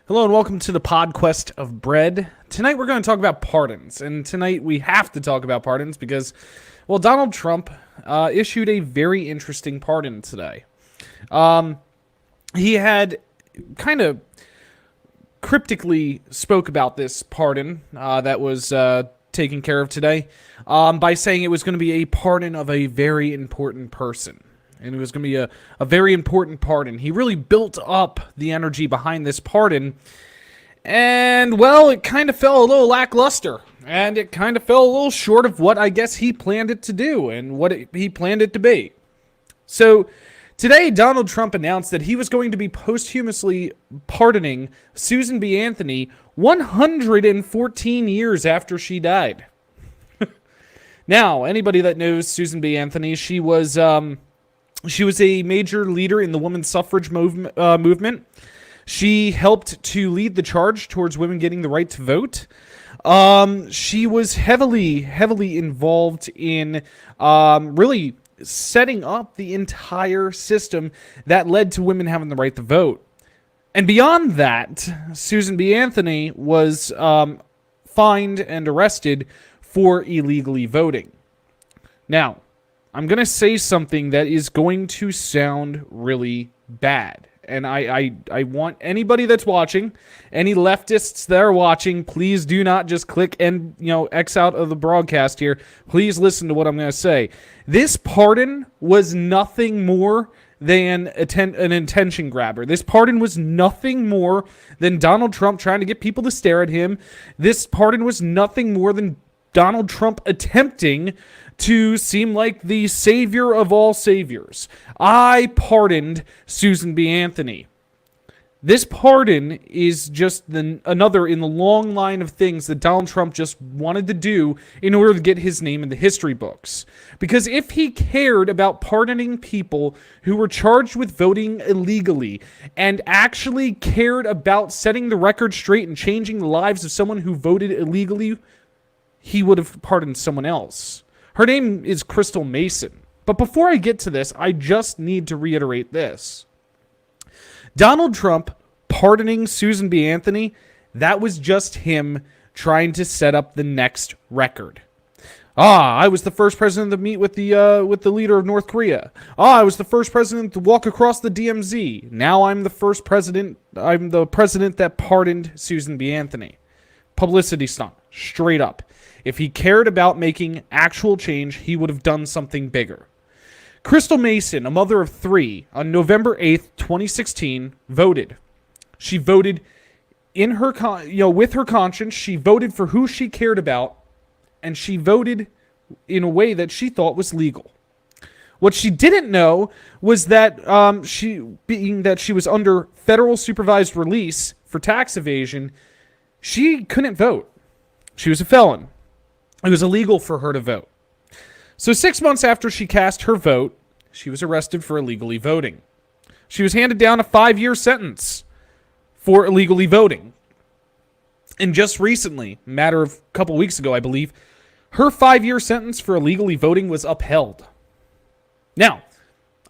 Hello and welcome to the Podquest of Bread. Tonight we're going to talk about pardons, and tonight we have to talk about pardons because, well, Donald Trump issued a very interesting pardon today. He had kind of cryptically spoke about this pardon that was taken care of today by saying it was going to be a pardon of a very important person. And it was going to be a very important pardon. He really built up the energy behind this pardon. And, well, it kind of fell a little lackluster. And it kind of fell a little short of what I guess he planned it to do and what he planned it to be. So, today, Donald Trump announced that he was going to be posthumously pardoning Susan B. Anthony 114 years after she died. Now, anybody that knows Susan B. Anthony, she was a major leader in the women's suffrage movement. She helped to lead the charge towards women getting the right to vote. She was heavily involved in really setting up the entire system that led to women having the right to vote. And beyond that, Susan B. Anthony was fined and arrested for illegally voting. Now, I'm going to say something that is going to sound really bad. And I want anybody that's watching, any leftists that are watching, please do not just click and, X out of the broadcast here. Please listen to what I'm going to say. This pardon was nothing more than an attention grabber. This pardon was nothing more than Donald Trump trying to get people to stare at him. This pardon was nothing more than Donald Trump attempting to seem like the savior of all saviors. I pardoned Susan B. Anthony. This pardon is just another in the long line of things that Donald Trump just wanted to do in order to get his name in the history books. Because if he cared about pardoning people who were charged with voting illegally and actually cared about setting the record straight and changing the lives of someone who voted illegally, he would have pardoned someone else. Her name is Crystal Mason. But before I get to this, I just need to reiterate this. Donald Trump pardoning Susan B. Anthony, that was just him trying to set up the next record. I was the first president to meet with the leader of North Korea. I was the first president to walk across the DMZ. Now I'm the president that pardoned Susan B. Anthony. Publicity stunt, straight up. If he cared about making actual change, he would have done something bigger. Crystal Mason, a mother of three, on November 8th, 2016, voted. She voted in her, with her conscience. She voted for who she cared about, and she voted in a way that she thought was legal. What she didn't know was that being that she was under federal supervised release for tax evasion, she couldn't vote. She was a felon. It was illegal for her to vote. So 6 months after she cast her vote, she was arrested for illegally voting. She was handed down a 5-year sentence for illegally voting. And just recently, a matter of a couple weeks ago, I believe, her 5-year sentence for illegally voting was upheld. Now,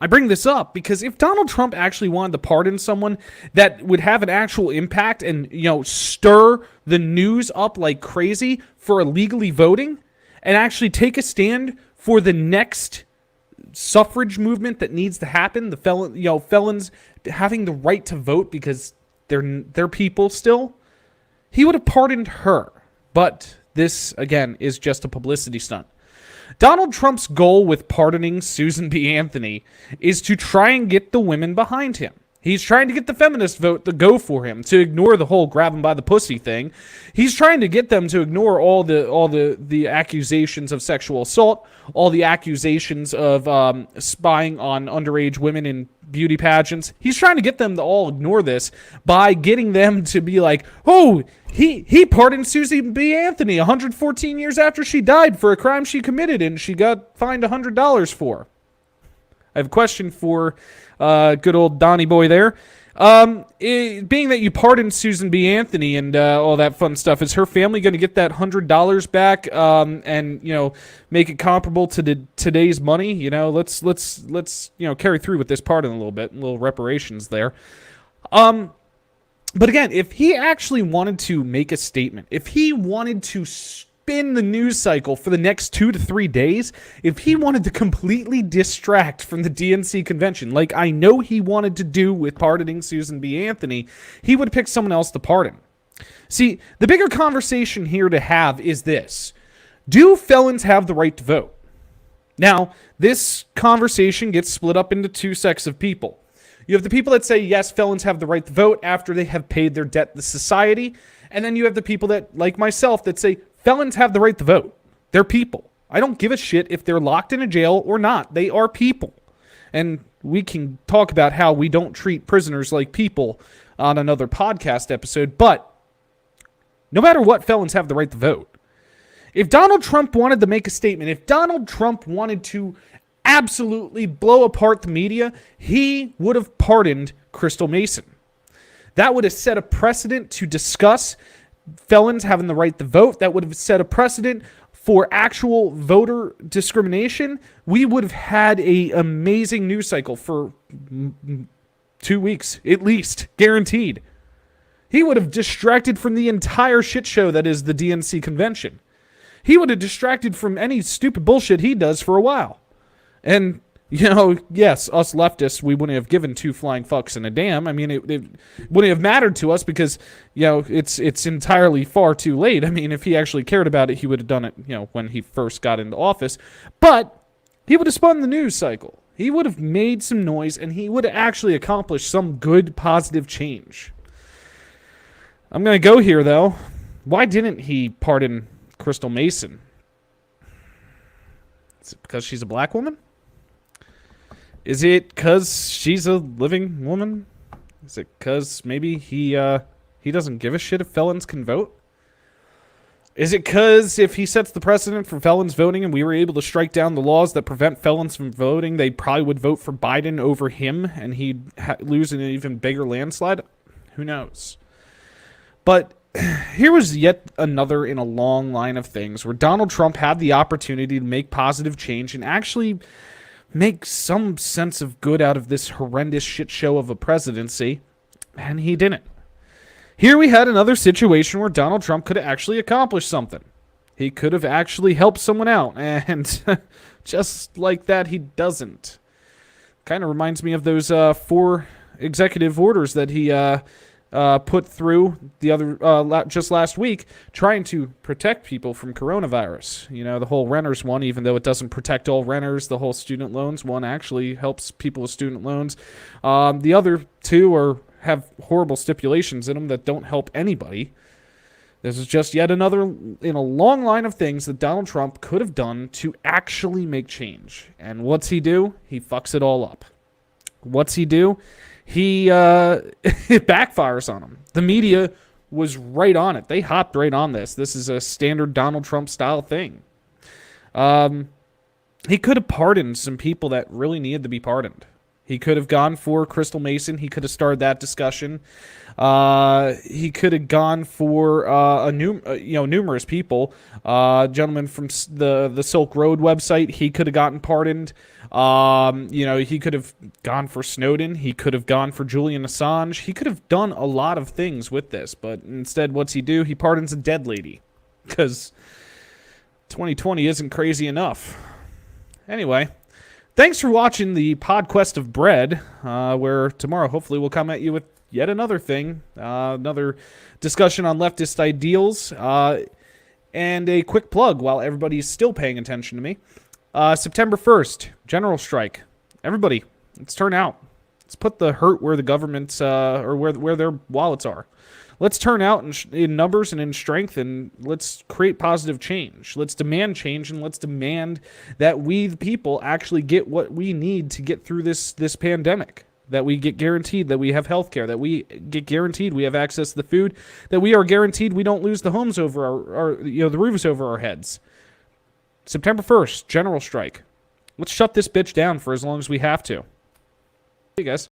I bring this up because if Donald Trump actually wanted to pardon someone that would have an actual impact and, stir the news up like crazy for illegally voting and actually take a stand for the next suffrage movement that needs to happen, the felons having the right to vote because they're people still, he would have pardoned her. But this, again, is just a publicity stunt. Donald Trump's goal with pardoning Susan B. Anthony is to try and get the women behind him. He's trying to get the feminist vote to go for him, to ignore the whole grab him by the pussy thing. He's trying to get them to ignore all the accusations of sexual assault, all the accusations of spying on underage women in beauty pageants. He's trying to get them to all ignore this by getting them to be like, oh, he pardoned Susan B. Anthony 114 years after she died for a crime she committed and she got fined $100 for. I have a question for good old Donnie boy there. Being that you pardoned Susan B. Anthony and all that fun stuff, is her family going to get that $100 back and make it comparable to today's money? Let's carry through with this pardon a little bit, a little reparations there. But again, if he actually wanted to make a statement, if he wanted to spin the news cycle for the next 2 to 3 days, if he wanted to completely distract from the DNC convention, like I know he wanted to do with pardoning Susan B. Anthony, he would pick someone else to pardon. See, the bigger conversation here to have is this. Do felons have the right to vote? Now, this conversation gets split up into two sects of people. You have the people that say, yes, felons have the right to vote after they have paid their debt to society. And then you have the people that, like myself, that say, felons have the right to vote. They're people. I don't give a shit if they're locked in a jail or not. They are people. And we can talk about how we don't treat prisoners like people on another podcast episode. But no matter what, felons have the right to vote. If Donald Trump wanted to make a statement, if Donald Trump wanted to absolutely blow apart the media, he would have pardoned Crystal Mason. That would have set a precedent to discuss felons having the right to vote. That would have set a precedent for actual voter discrimination. We would have had an amazing news cycle for 2 weeks, at least, guaranteed. He would have distracted from the entire shit show that is the DNC convention. He would have distracted from any stupid bullshit he does for a while. And, you know, yes, us leftists, we wouldn't have given two flying fucks and a damn. I mean, it wouldn't have mattered to us because, you know, it's entirely far too late. I mean, if he actually cared about it, he would have done it, you know, when he first got into office. But he would have spun the news cycle. He would have made some noise, and he would have actually accomplished some good, positive change. I'm going to go here, though. Why didn't he pardon Crystal Mason? Is it because she's a black woman? Is it because she's a living woman? Is it because maybe he doesn't give a shit if felons can vote? Is it because if he sets the precedent for felons voting and we were able to strike down the laws that prevent felons from voting, they probably would vote for Biden over him and he'd lose in an even bigger landslide? Who knows? But here was yet another in a long line of things where Donald Trump had the opportunity to make positive change and actually make some sense of good out of this horrendous shit show of a presidency, and he didn't. Here we had another situation where Donald Trump could have actually accomplished something. He could have actually helped someone out, and just like that, he doesn't. Kind of reminds me of those 4 executive orders that he put through just last week, trying to protect people from coronavirus. You know, the whole renters one, even though it doesn't protect all renters, the whole student loans one actually helps people with student loans. The other 2 have horrible stipulations in them that don't help anybody. This is just yet another in a long line of things that Donald Trump could have done to actually make change. And what's he do? He fucks it all up. What's he do? It backfires on him. The media was right on it. They hopped right on this. This is a standard Donald Trump style thing. He could have pardoned some people that really needed to be pardoned. He could have gone for Crystal Mason. He could have started that discussion. He could have gone for numerous people. Gentleman from the Silk Road website, he could have gotten pardoned. He could have gone for Snowden. He could have gone for Julian Assange. He could have done a lot of things with this, but instead, what's he do? He pardons a dead lady, because 2020 isn't crazy enough. Anyway, thanks for watching the Podquest of Bread, where tomorrow, hopefully, we'll come at you with yet another thing, another discussion on leftist ideals, and a quick plug while everybody's still paying attention to me. September 1st, general strike. Everybody, let's turn out. Let's put the hurt where the government's, or where their wallets are. Let's turn out in numbers and in strength, and let's create positive change. Let's demand change, and let's demand that we, the people, actually get what we need to get through this pandemic. That we get guaranteed that we have health care, that we get guaranteed we have access to the food, that we are guaranteed we don't lose the homes over the roofs over our heads. September 1st, general strike. Let's shut this bitch down for as long as we have to. Hey, guys.